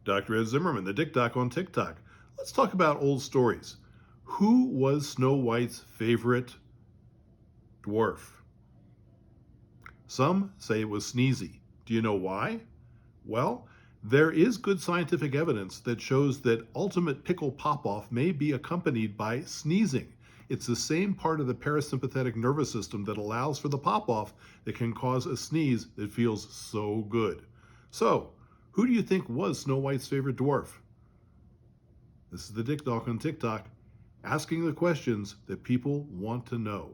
Dr. Ed Zimmerman, the Dick Doc on TikTok. Let's talk about old stories. Who was Snow White's favorite dwarf? Some say it was Sneezy. Do you know why? Well, there is good scientific evidence that shows that ultimate pickle pop-off may be accompanied by sneezing. It's the same part of the parasympathetic nervous system that allows for the pop-off that can cause a sneeze that feels so good. So, who do you think was Snow White's favorite dwarf? This is the Dick Doc on TikTok, asking the questions that people want to know.